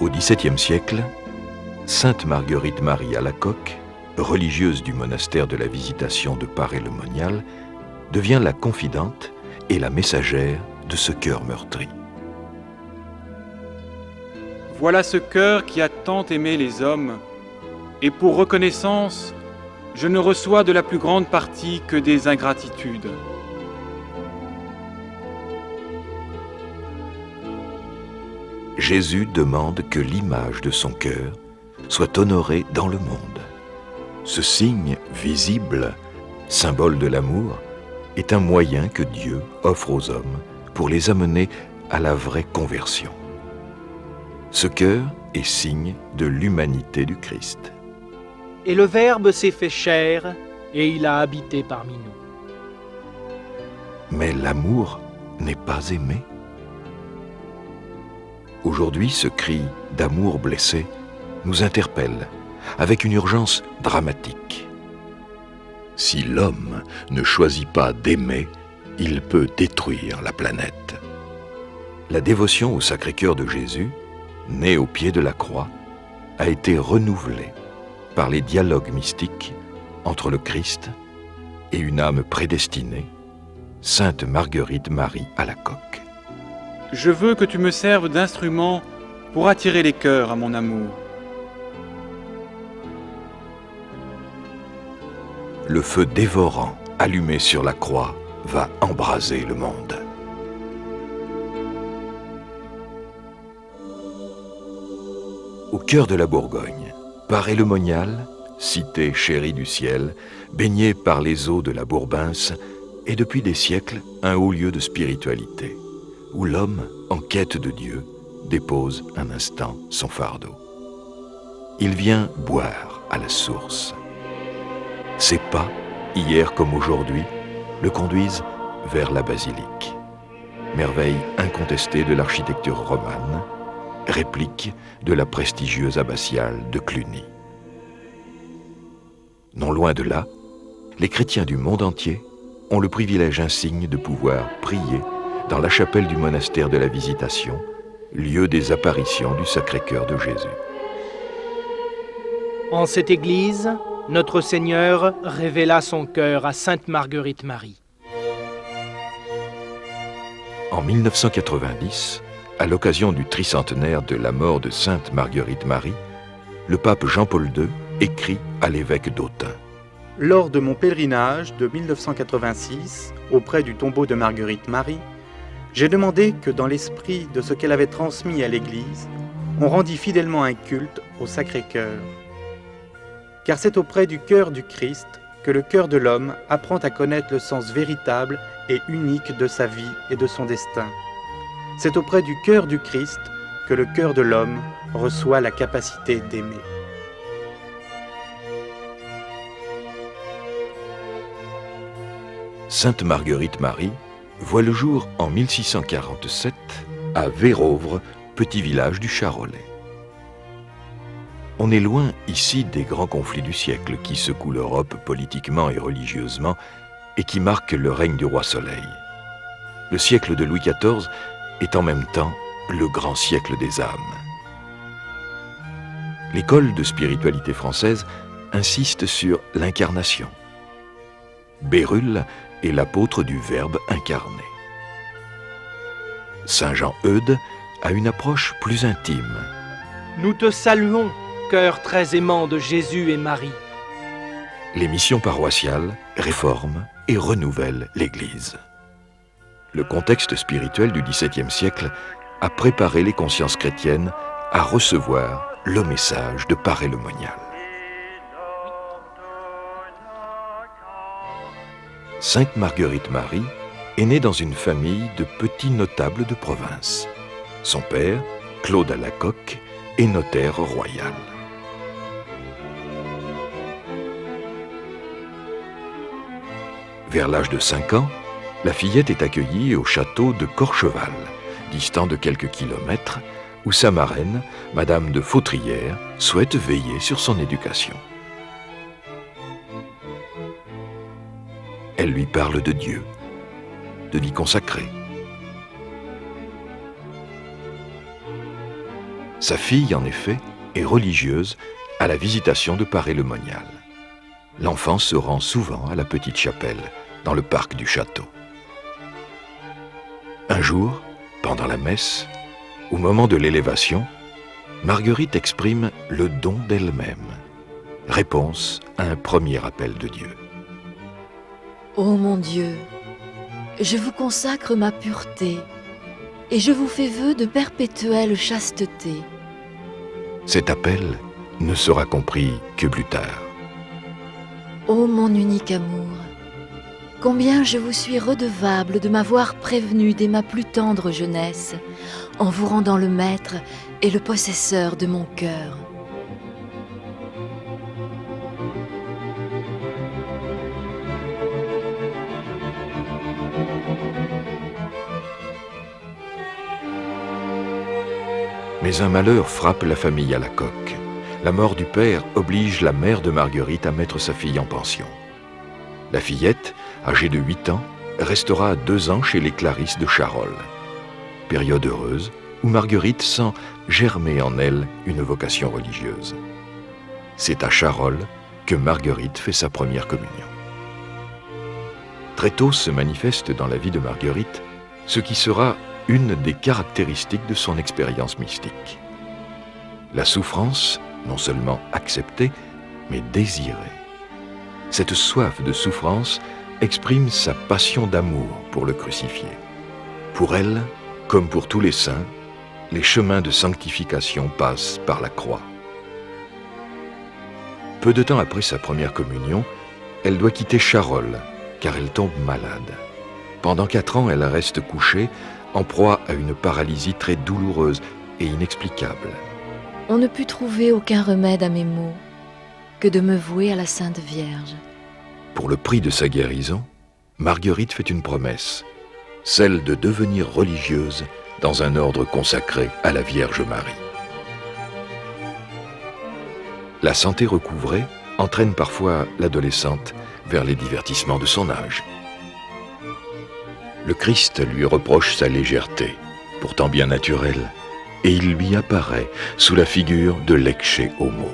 Au XVIIe siècle, Sainte Marguerite Marie Alacoque, religieuse du monastère de la Visitation de Paray-le-Monial, devient la confidente et la messagère de ce cœur meurtri. Voilà ce cœur qui a tant aimé les hommes, et pour reconnaissance, je ne reçois de la plus grande partie que des ingratitudes. Jésus demande que l'image de son cœur soit honorée dans le monde. Ce signe visible, symbole de l'amour, est un moyen que Dieu offre aux hommes pour les amener à la vraie conversion. Ce cœur est signe de l'humanité du Christ. Et le Verbe s'est fait chair, et il a habité parmi nous. Mais l'amour n'est pas aimé. Aujourd'hui, ce cri d'amour blessé nous interpelle avec une urgence dramatique. Si l'homme ne choisit pas d'aimer, il peut détruire la planète. La dévotion au Sacré-Cœur de Jésus, né au pied de la croix, a été renouvelée par les dialogues mystiques entre le Christ et une âme prédestinée, Sainte Marguerite Marie Alacoque. Je veux que tu me serves d'instrument pour attirer les cœurs à mon amour. Le feu dévorant allumé sur la croix va embraser le monde. Au cœur de la Bourgogne, Paray-le-Monial, cité chérie du ciel, baignée par les eaux de la Bourbince, est depuis des siècles un haut lieu de spiritualité, où l'homme, en quête de Dieu, dépose un instant son fardeau. Il vient boire à la source. Ses pas, hier comme aujourd'hui, le conduisent vers la basilique, merveille incontestée de l'architecture romane, réplique de la prestigieuse abbatiale de Cluny. Non loin de là, les chrétiens du monde entier ont le privilège insigne de pouvoir prier dans la chapelle du monastère de la Visitation, lieu des apparitions du Sacré-Cœur de Jésus. En cette église, notre Seigneur révéla son cœur à Sainte Marguerite Marie. En 1990, à l'occasion du tricentenaire de la mort de Sainte Marguerite Marie, le pape Jean-Paul II écrit à l'évêque d'Autun. Lors de mon pèlerinage de 1986, auprès du tombeau de Marguerite Marie, j'ai demandé que dans l'esprit de ce qu'elle avait transmis à l'Église, on rendît fidèlement un culte au Sacré-Cœur. Car c'est auprès du cœur du Christ que le cœur de l'homme apprend à connaître le sens véritable et unique de sa vie et de son destin. C'est auprès du cœur du Christ que le cœur de l'homme reçoit la capacité d'aimer. Sainte Marguerite Marie voit le jour en 1647 à Vérovre, petit village du Charolais. On est loin ici des grands conflits du siècle qui secouent l'Europe politiquement et religieusement et qui marquent le règne du roi Soleil. Le siècle de Louis XIV est en même temps le grand siècle des âmes. L'école de spiritualité française insiste sur l'incarnation. Bérulle est l'apôtre du Verbe incarné. Saint Jean Eudes a une approche plus intime. Nous te saluons, cœur très aimant de Jésus et Marie. Les missions paroissiales réforment et renouvellent l'Église. Le contexte spirituel du XVIIe siècle a préparé les consciences chrétiennes à recevoir le message de Paray-le-Monial. Sainte Marguerite Marie est née dans une famille de petits notables de province. Son père, Claude Alacoque, est notaire royal. Vers l'âge de 5 ans, la fillette est accueillie au château de Corcheval, distant de quelques kilomètres, où sa marraine, Madame de Fautrière, souhaite veiller sur son éducation. Elle lui parle de Dieu, de vie consacrée. Sa fille, en effet, est religieuse à la Visitation de Paray-le-Monial. L'enfant se rend souvent à la petite chapelle, dans le parc du château. Un jour, pendant la messe, au moment de l'élévation, Marguerite exprime le don d'elle-même, réponse à un premier appel de Dieu. Ô mon Dieu, je vous consacre ma pureté et je vous fais vœu de perpétuelle chasteté. Cet appel ne sera compris que plus tard. Ô mon unique amour, combien je vous suis redevable de m'avoir prévenu dès ma plus tendre jeunesse, en vous rendant le maître et le possesseur de mon cœur. Mais un malheur frappe la famille à la coque. La mort du père oblige la mère de Marguerite à mettre sa fille en pension. La fillette, âgée de 8 ans, restera 2 ans chez les Clarisses de Charolles. Période heureuse où Marguerite sent germer en elle une vocation religieuse. C'est à Charolles que Marguerite fait sa première communion. Très tôt se manifeste dans la vie de Marguerite ce qui sera une des caractéristiques de son expérience mystique. La souffrance, non seulement acceptée, mais désirée. Cette soif de souffrance exprime sa passion d'amour pour le crucifié. Pour elle, comme pour tous les saints, les chemins de sanctification passent par la croix. Peu de temps après sa première communion, elle doit quitter Charolles, car elle tombe malade. Pendant 4 ans, elle reste couchée, en proie à une paralysie très douloureuse et inexplicable. On ne put trouver aucun remède à mes maux que de me vouer à la Sainte Vierge. Pour le prix de sa guérison, Marguerite fait une promesse, celle de devenir religieuse dans un ordre consacré à la Vierge Marie. La santé recouvrée entraîne parfois l'adolescente vers les divertissements de son âge. Le Christ lui reproche sa légèreté, pourtant bien naturelle, et il lui apparaît sous la figure de l'ecce homo.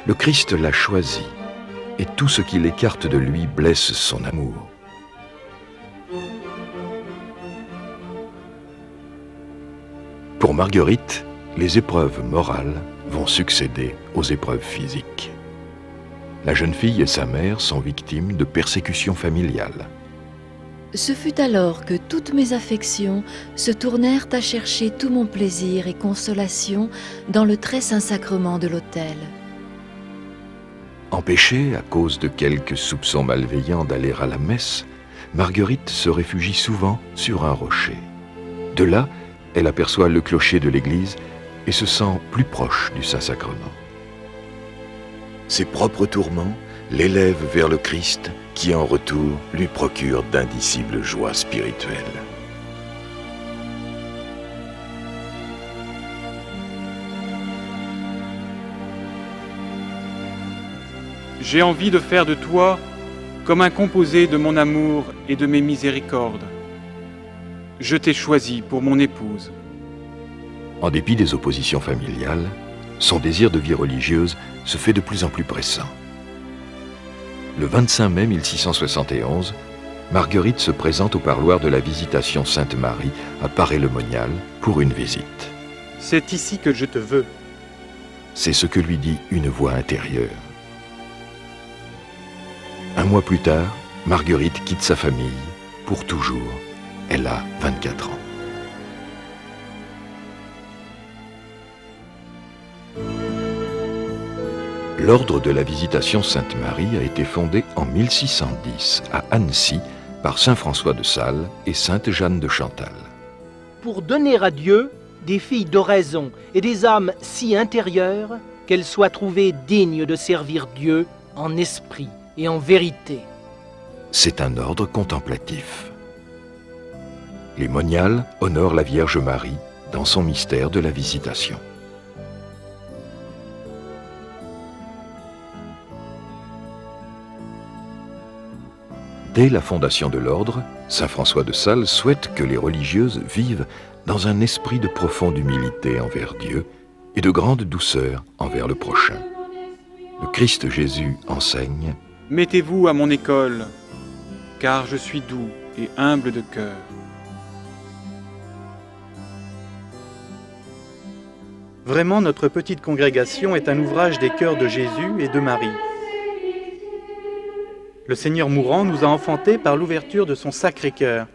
Le Christ l'a choisi, et tout ce qui l'écarte de lui blesse son amour. Pour Marguerite, les épreuves morales vont succéder aux épreuves physiques. La jeune fille et sa mère sont victimes de persécutions familiales. Ce fut alors que toutes mes affections se tournèrent à chercher tout mon plaisir et consolation dans le très saint sacrement de l'autel. Empêchée, à cause de quelques soupçons malveillants d'aller à la messe, Marguerite se réfugie souvent sur un rocher. De là, elle aperçoit le clocher de l'église et se sent plus proche du Saint-Sacrement. Ses propres tourments l'élèvent vers le Christ qui, en retour, lui procure d'indicibles joies spirituelles. J'ai envie de faire de toi comme un composé de mon amour et de mes miséricordes. Je t'ai choisi pour mon épouse. En dépit des oppositions familiales, son désir de vie religieuse se fait de plus en plus pressant. Le 25 mai 1671, Marguerite se présente au parloir de la Visitation Sainte-Marie à Paray-le-Monial pour une visite. C'est ici que je te veux. C'est ce que lui dit une voix intérieure. Un mois plus tard, Marguerite quitte sa famille pour toujours. Elle a 24 ans. L'ordre de la Visitation Sainte-Marie a été fondé en 1610 à Annecy par saint François de Sales et sainte Jeanne de Chantal. Pour donner à Dieu des filles d'oraison et des âmes si intérieures qu'elles soient trouvées dignes de servir Dieu en esprit et en vérité. C'est un ordre contemplatif. Les moniales honorent la Vierge Marie dans son mystère de la Visitation. Dès la fondation de l'ordre, saint François de Sales souhaite que les religieuses vivent dans un esprit de profonde humilité envers Dieu et de grande douceur envers le prochain. Le Christ Jésus enseigne : Mettez-vous à mon école, car je suis doux et humble de cœur. Vraiment, notre petite congrégation est un ouvrage des cœurs de Jésus et de Marie. Le Seigneur mourant nous a enfantés par l'ouverture de son Sacré-Cœur.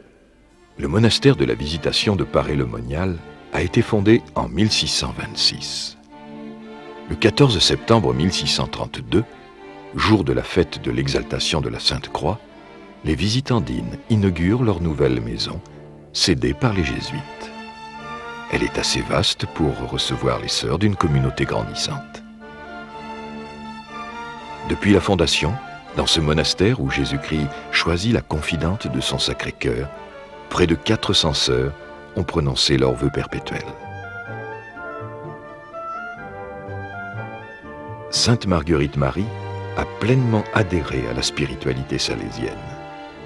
Le monastère de la Visitation de Paray-le-Monial a été fondé en 1626. Le 14 septembre 1632, jour de la fête de l'exaltation de la Sainte Croix, les visitandines inaugurent leur nouvelle maison, cédée par les jésuites. Elle est assez vaste pour recevoir les sœurs d'une communauté grandissante. Depuis la fondation, dans ce monastère où Jésus-Christ choisit la confidente de son Sacré-Cœur, près de 400 sœurs ont prononcé leurs vœux perpétuels. Sainte Marguerite Marie a pleinement adhéré à la spiritualité salésienne,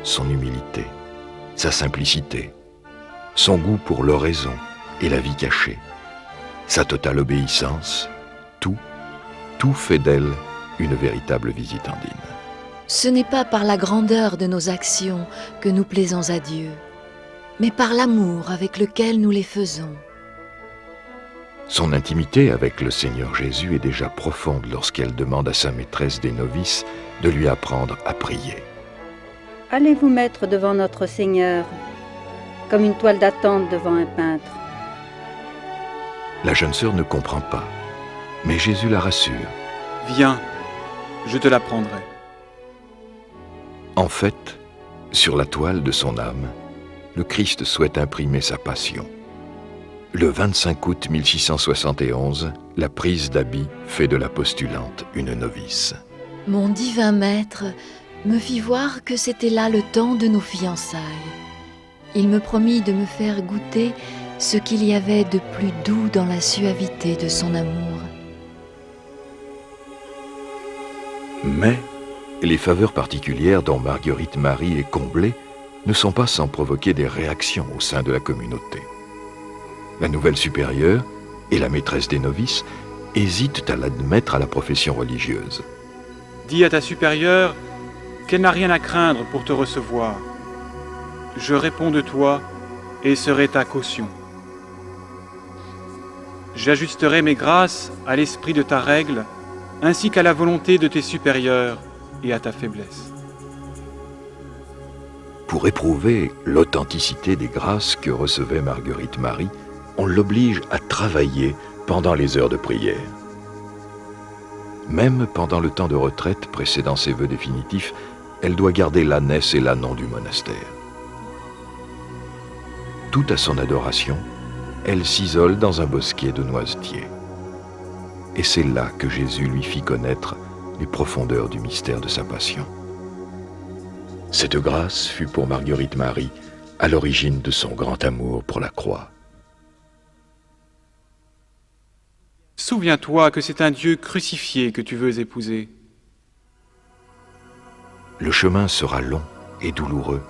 son humilité, sa simplicité, son goût pour l'oraison et la vie cachée, sa totale obéissance, tout fait d'elle une véritable visitandine. Ce n'est pas par la grandeur de nos actions que nous plaisons à Dieu, mais par l'amour avec lequel nous les faisons. Son intimité avec le Seigneur Jésus est déjà profonde lorsqu'elle demande à sa maîtresse des novices de lui apprendre à prier. Allez vous mettre devant notre Seigneur, comme une toile d'attente devant un peintre. La jeune sœur ne comprend pas, mais Jésus la rassure. Viens, je te l'apprendrai. En fait, sur la toile de son âme, le Christ souhaite imprimer sa passion. Le 25 août 1671, la prise d'habit fait de la postulante une novice. Mon divin maître me fit voir que c'était là le temps de nos fiançailles. Il me promit de me faire goûter ce qu'il y avait de plus doux dans la suavité de son amour. Mais les faveurs particulières dont Marguerite Marie est comblée ne sont pas sans provoquer des réactions au sein de la communauté. La nouvelle supérieure et la maîtresse des novices hésitent à l'admettre à la profession religieuse. Dis à ta supérieure qu'elle n'a rien à craindre pour te recevoir. Je réponds de toi et serai ta caution. J'ajusterai mes grâces à l'esprit de ta règle, ainsi qu'à la volonté de tes supérieurs et à ta faiblesse. Pour éprouver l'authenticité des grâces que recevait Marguerite Marie, on l'oblige à travailler pendant les heures de prière. Même pendant le temps de retraite précédant ses vœux définitifs, elle doit garder l'ânesse et l'ânon du monastère. Tout à son adoration, elle s'isole dans un bosquet de noisetiers. Et c'est là que Jésus lui fit connaître les profondeurs du mystère de sa passion. Cette grâce fut pour Marguerite Marie à l'origine de son grand amour pour la croix. Souviens-toi que c'est un Dieu crucifié que tu veux épouser. Le chemin sera long et douloureux,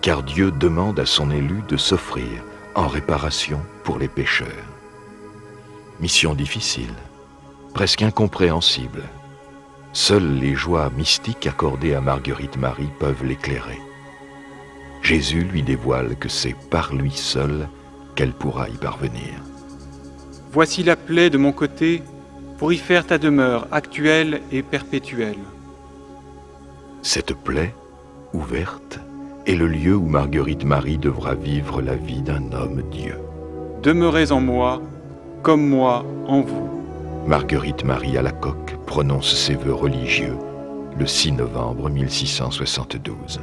car Dieu demande à son élu de s'offrir en réparation pour les pécheurs. Mission difficile, presque incompréhensible. Seules les joies mystiques accordées à Marguerite Marie peuvent l'éclairer. Jésus lui dévoile que c'est par lui seul qu'elle pourra y parvenir. Voici la plaie de mon côté pour y faire ta demeure actuelle et perpétuelle. Cette plaie, ouverte, est le lieu où Marguerite Marie devra vivre la vie d'un homme-dieu. Demeurez en moi, comme moi en vous. Marguerite Marie Alacoque prononce ses vœux religieux le 6 novembre 1672.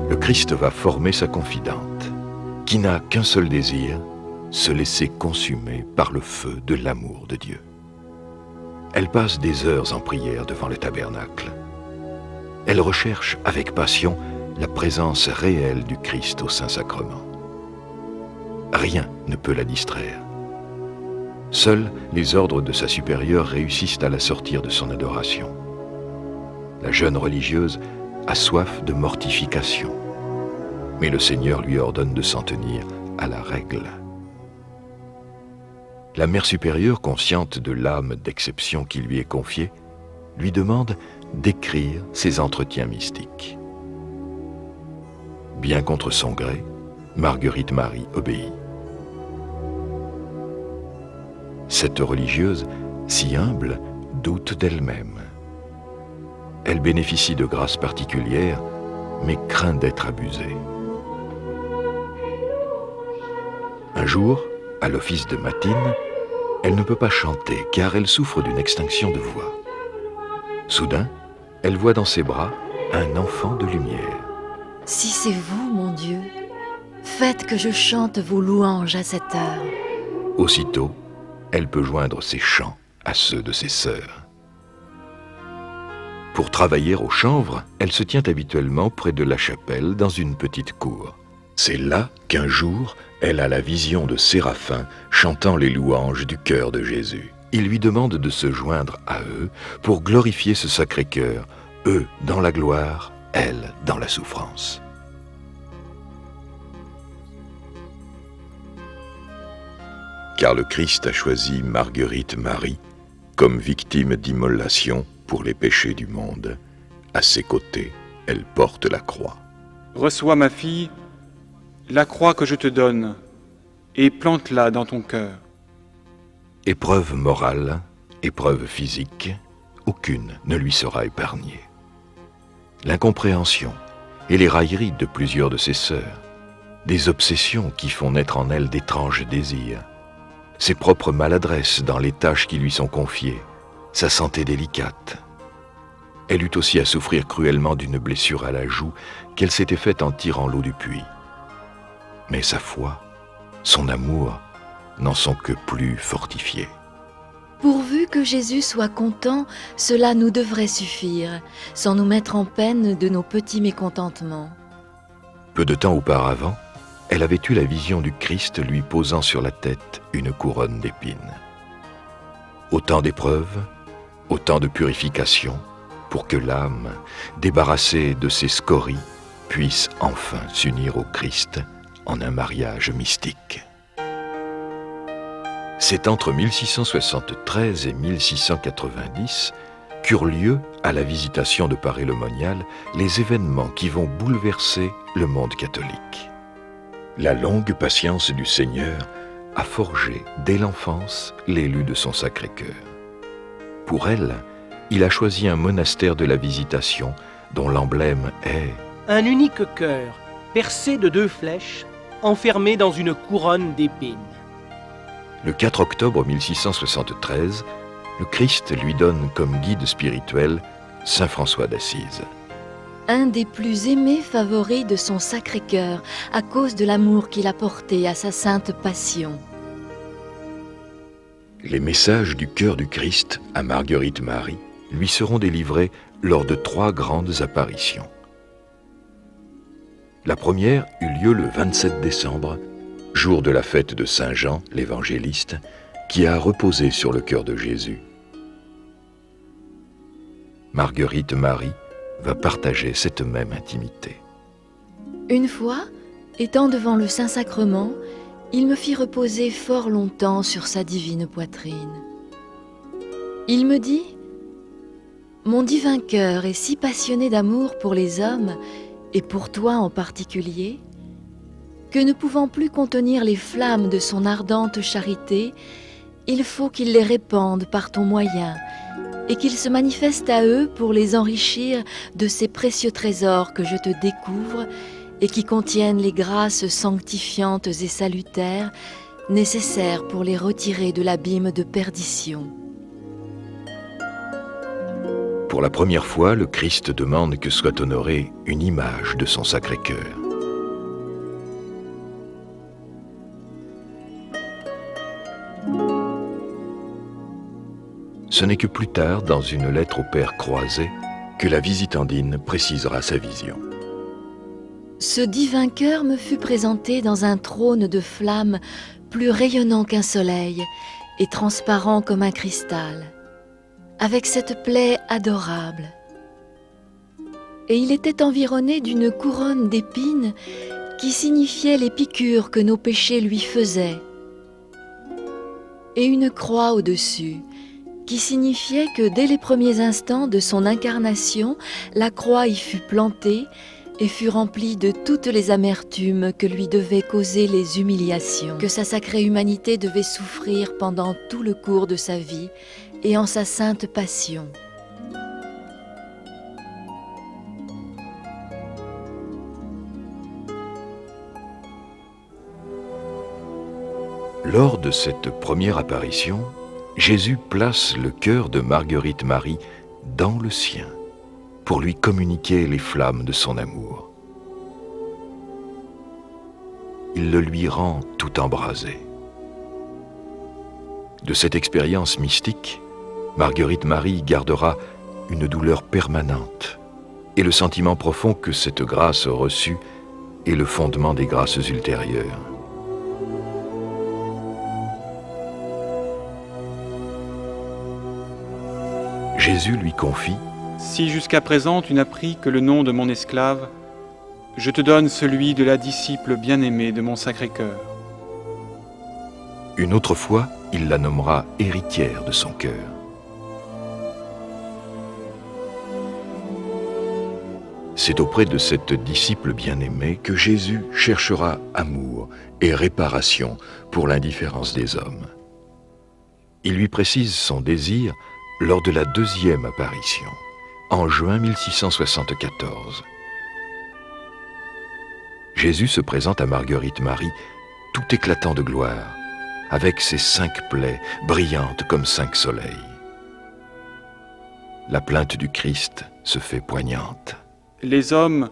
Le Christ va former sa confidente, qui n'a qu'un seul désir, se laisser consumer par le feu de l'amour de Dieu. Elle passe des heures en prière devant le tabernacle. Elle recherche avec passion la présence réelle du Christ au Saint-Sacrement. Rien ne peut la distraire. Seuls les ordres de sa supérieure réussissent à la sortir de son adoration. La jeune religieuse a soif de mortification. mais le Seigneur lui ordonne de s'en tenir à la règle. La Mère supérieure, consciente de l'âme d'exception qui lui est confiée, lui demande d'écrire ses entretiens mystiques. Bien contre son gré, Marguerite Marie obéit. Cette religieuse, si humble, doute d'elle-même. Elle bénéficie de grâces particulières, mais craint d'être abusée. Un jour, à l'office de matine, elle ne peut pas chanter car elle souffre d'une extinction de voix. Soudain, elle voit dans ses bras un enfant de lumière. Si c'est vous, mon Dieu, faites que je chante vos louanges à cette heure. Aussitôt, elle peut joindre ses chants à ceux de ses sœurs. Pour travailler au chanvre, elle se tient habituellement près de la chapelle dans une petite cour. C'est là qu'un jour, elle a la vision de Séraphin chantant les louanges du cœur de Jésus. Il lui demande de se joindre à eux pour glorifier ce Sacré-Cœur, eux dans la gloire, elle dans la souffrance. Car le Christ a choisi Marguerite Marie comme victime d'immolation pour les péchés du monde. À ses côtés, elle porte la croix. Reçois, ma fille, la croix que je te donne, et plante-la dans ton cœur. Épreuve morale, épreuve physique, aucune ne lui sera épargnée. L'incompréhension et les railleries de plusieurs de ses sœurs, des obsessions qui font naître en elle d'étranges désirs, ses propres maladresses dans les tâches qui lui sont confiées, sa santé délicate. Elle eut aussi à souffrir cruellement d'une blessure à la joue qu'elle s'était faite en tirant l'eau du puits. Mais sa foi, son amour, n'en sont que plus fortifiés. Pourvu que Jésus soit content, cela nous devrait suffire, sans nous mettre en peine de nos petits mécontentements. Peu de temps auparavant, elle avait eu la vision du Christ lui posant sur la tête une couronne d'épines. Autant d'épreuves, autant de purifications, pour que l'âme, débarrassée de ses scories, puisse enfin s'unir au Christ en un mariage mystique. C'est entre 1673 et 1690 qu'eurent lieu, à la Visitation de Paray-le-Monial, les événements qui vont bouleverser le monde catholique. La longue patience du Seigneur a forgé dès l'enfance l'élu de son Sacré-Cœur. Pour elle, il a choisi un monastère de la Visitation dont l'emblème est Un unique cœur, percé de 2 flèches, enfermé dans une couronne d'épines. le 4 octobre 1673, le Christ lui donne comme guide spirituel Saint François d'Assise. Un des plus aimés favoris de son Sacré-Cœur à cause de l'amour qu'il a porté à sa sainte passion. Les messages du cœur du Christ à Marguerite Marie lui seront délivrés lors de 3 grandes apparitions. La première eut lieu le 27 décembre, jour de la fête de Saint Jean, l'évangéliste, qui a reposé sur le cœur de Jésus. Marguerite Marie va partager cette même intimité. Une fois, étant devant le Saint-Sacrement, il me fit reposer fort longtemps sur sa divine poitrine. Il me dit : « Mon divin cœur est si passionné d'amour pour les hommes, et pour toi en particulier, que ne pouvant plus contenir les flammes de son ardente charité, il faut qu'il les répande par ton moyen, et qu'il se manifeste à eux pour les enrichir de ces précieux trésors que je te découvre et qui contiennent les grâces sanctifiantes et salutaires nécessaires pour les retirer de l'abîme de perdition. » Pour la première fois, le Christ demande que soit honorée une image de son Sacré-Cœur. Ce n'est que plus tard, dans une lettre au Père Croiset, que la visitandine précisera sa vision. Ce divin cœur me fut présenté dans un trône de flammes plus rayonnant qu'un soleil et transparent comme un cristal, avec cette plaie adorable. Et il était environné d'une couronne d'épines qui signifiait les piqûres que nos péchés lui faisaient, et une croix au-dessus, qui signifiait que dès les premiers instants de son incarnation, la croix y fut plantée et fut remplie de toutes les amertumes que lui devaient causer les humiliations, que sa sacrée humanité devait souffrir pendant tout le cours de sa vie et en sa sainte passion. Lors de cette première apparition, Jésus place le cœur de Marguerite Marie dans le sien pour lui communiquer les flammes de son amour. Il le lui rend tout embrasé. De cette expérience mystique, Marguerite Marie gardera une douleur permanente et le sentiment profond que cette grâce reçue est le fondement des grâces ultérieures. Jésus lui confie : Si jusqu'à présent tu n'as pris que le nom de mon esclave, je te donne celui de la disciple bien-aimée de mon Sacré-Cœur. Une autre fois, il la nommera héritière de son cœur. C'est auprès de cette disciple bien-aimée que Jésus cherchera amour et réparation pour l'indifférence des hommes. Il lui précise son désir lors de la deuxième apparition, en juin 1674. Jésus se présente à Marguerite Marie, tout éclatant de gloire, avec ses 5 plaies brillantes comme 5 soleils. La plainte du Christ se fait poignante. Les hommes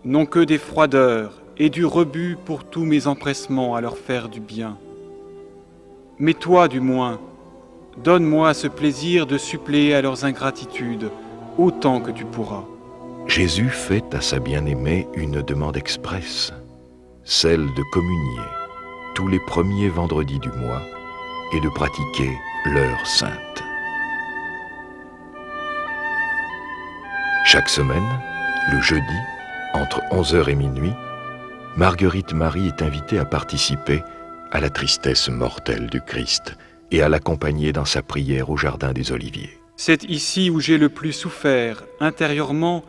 n'ont que des froideurs et du rebut pour tous mes empressements à leur faire du bien. Mais toi, du moins, donne-moi ce plaisir de suppléer à leurs ingratitudes autant que tu pourras. Jésus fait à sa bien-aimée une demande expresse, celle de communier tous les premiers vendredis du mois et de pratiquer l'heure sainte. Chaque semaine, le jeudi, entre 11h et minuit, Marguerite Marie est invitée à participer à la tristesse mortelle du Christ et à l'accompagner dans sa prière au jardin des Oliviers. C'est ici où j'ai le plus souffert, intérieurement,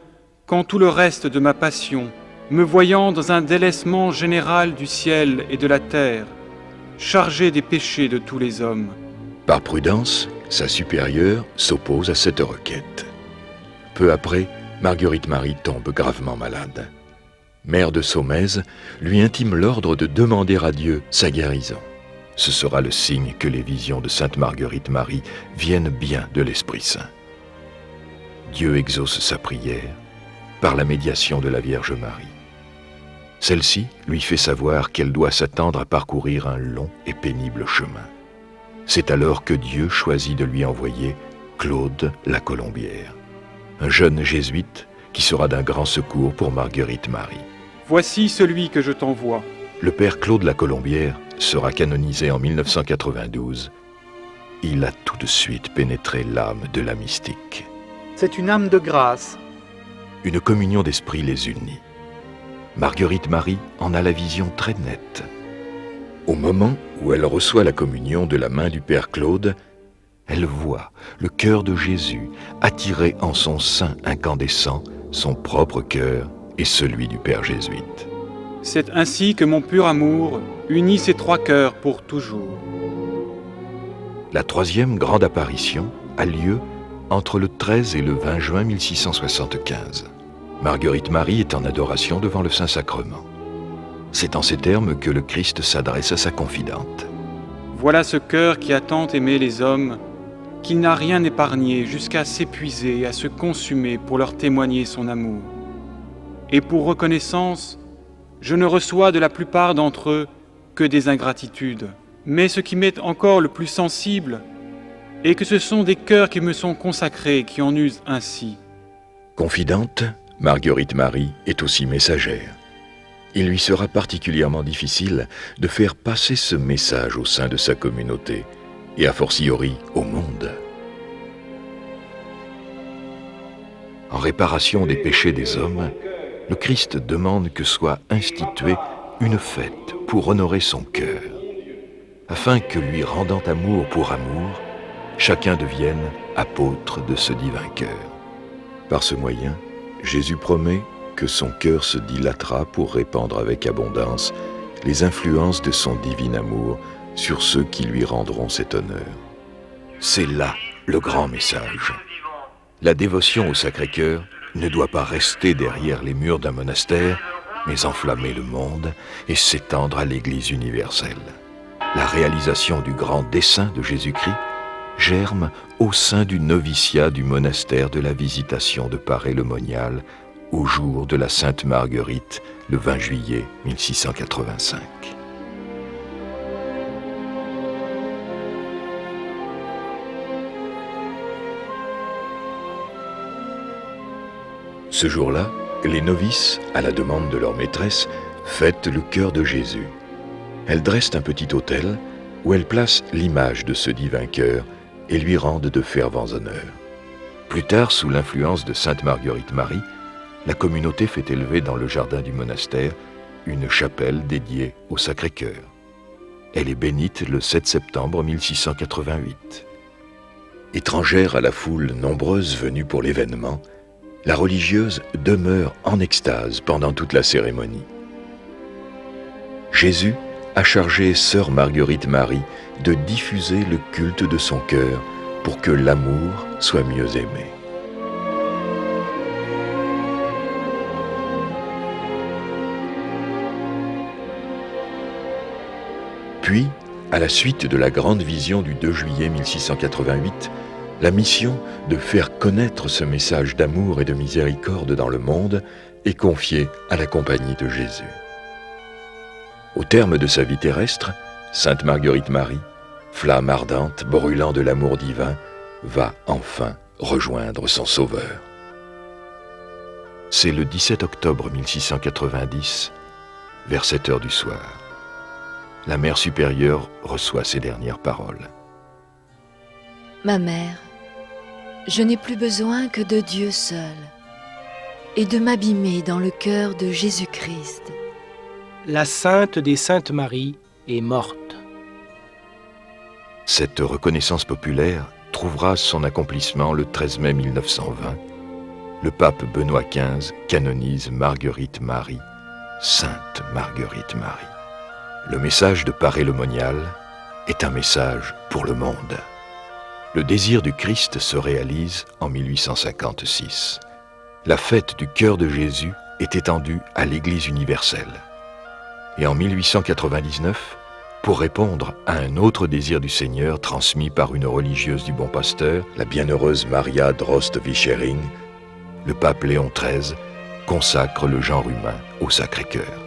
quand tout le reste de ma passion, me voyant dans un délaissement général du ciel et de la terre, chargé des péchés de tous les hommes. Par prudence, sa supérieure s'oppose à cette requête. Peu après, Marguerite Marie tombe gravement malade. Mère de Saumaise lui intime l'ordre de demander à Dieu sa guérison. Ce sera le signe que les visions de Sainte Marguerite Marie viennent bien de l'Esprit Saint. Dieu exauce sa prière par la médiation de la Vierge Marie. Celle-ci lui fait savoir qu'elle doit s'attendre à parcourir un long et pénible chemin. C'est alors que Dieu choisit de lui envoyer Claude la Colombière, un jeune jésuite qui sera d'un grand secours pour Marguerite Marie. Voici celui que je t'envoie. Le père Claude la Colombière sera canonisé en 1992. Il a tout de suite pénétré l'âme de la mystique. C'est une âme de grâce. Une communion d'esprit les unit. Marguerite Marie en a la vision très nette. Au moment où elle reçoit la communion de la main du père Claude, elle voit le cœur de Jésus attirer en son sein incandescent son propre cœur et celui du père jésuite. C'est ainsi que mon pur amour unit ces 3 cœurs pour toujours. La troisième grande apparition a lieu entre le 13 et le 20 juin 1675. Marguerite Marie est en adoration devant le Saint-Sacrement. C'est en ces termes que le Christ s'adresse à sa confidente. Voilà ce cœur qui a tant aimé les hommes, qu'il n'a rien épargné jusqu'à s'épuiser et à se consumer pour leur témoigner son amour. Et pour reconnaissance, je ne reçois de la plupart d'entre eux que des ingratitudes. Mais ce qui m'est encore le plus sensible est que ce sont des cœurs qui me sont consacrés qui en usent ainsi. Confidente, Marguerite Marie est aussi messagère. Il lui sera particulièrement difficile de faire passer ce message au sein de sa communauté et a fortiori au monde. En réparation des péchés des hommes, le Christ demande que soit instituée une fête pour honorer son cœur, afin que lui rendant amour pour amour, chacun devienne apôtre de ce divin cœur. Par ce moyen, Jésus promet que son cœur se dilatera pour répandre avec abondance les influences de son divin amour sur ceux qui lui rendront cet honneur. C'est là le grand message. La dévotion au Sacré-Cœur ne doit pas rester derrière les murs d'un monastère, mais enflammer le monde et s'étendre à l'Église universelle. La réalisation du grand dessein de Jésus-Christ germe au sein du noviciat du monastère de la Visitation de Paray-le-Monial au jour de la Sainte Marguerite, le 20 juillet 1685. Ce jour-là, les novices, à la demande de leur maîtresse, fêtent le cœur de Jésus. Elles dressent un petit autel où elles placent l'image de ce divin cœur et lui rendent de fervents honneurs. Plus tard, sous l'influence de Sainte Marguerite Marie, la communauté fait élever dans le jardin du monastère une chapelle dédiée au Sacré-Cœur. Elle est bénite le 7 septembre 1688. Étrangère à la foule nombreuse venue pour l'événement, la religieuse demeure en extase pendant toute la cérémonie. Jésus a chargé sœur Marguerite Marie de diffuser le culte de son cœur pour que l'amour soit mieux aimé. Puis, à la suite de la grande vision du 2 juillet 1688, la mission de faire connaître ce message d'amour et de miséricorde dans le monde est confiée à la Compagnie de Jésus. Au terme de sa vie terrestre, Sainte Marguerite Marie, flamme ardente brûlant de l'amour divin, va enfin rejoindre son Sauveur. C'est le 17 octobre 1690, vers 7 heures du soir. La Mère supérieure reçoit ces dernières paroles. Ma mère, je n'ai plus besoin que de Dieu seul et de m'abîmer dans le cœur de Jésus-Christ. La sainte des Saintes Maries est morte. Cette reconnaissance populaire trouvera son accomplissement le 13 mai 1920. Le pape Benoît XV canonise Marguerite Marie, Sainte Marguerite Marie. Le message de Paray-le-Monial est un message pour le monde. Le désir du Christ se réalise en 1856. La fête du cœur de Jésus est étendue à l'Église universelle. Et en 1899, pour répondre à un autre désir du Seigneur transmis par une religieuse du Bon Pasteur, la bienheureuse Maria Droste-Vichering, le pape Léon XIII consacre le genre humain au Sacré-Cœur.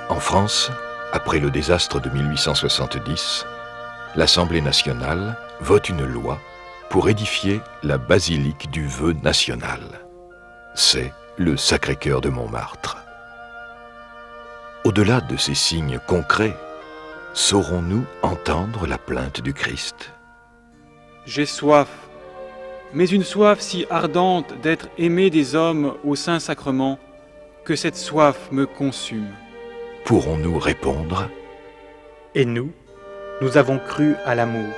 En France, après le désastre de 1870, l'Assemblée nationale vote une loi pour édifier la basilique du vœu national. C'est le Sacré-Cœur de Montmartre. Au-delà de ces signes concrets, saurons-nous entendre la plainte du Christ ? J'ai soif, mais une soif si ardente d'être aimé des hommes au Saint-Sacrement que cette soif me consume. Pourrons-nous répondre ? Et nous avons cru à l'amour.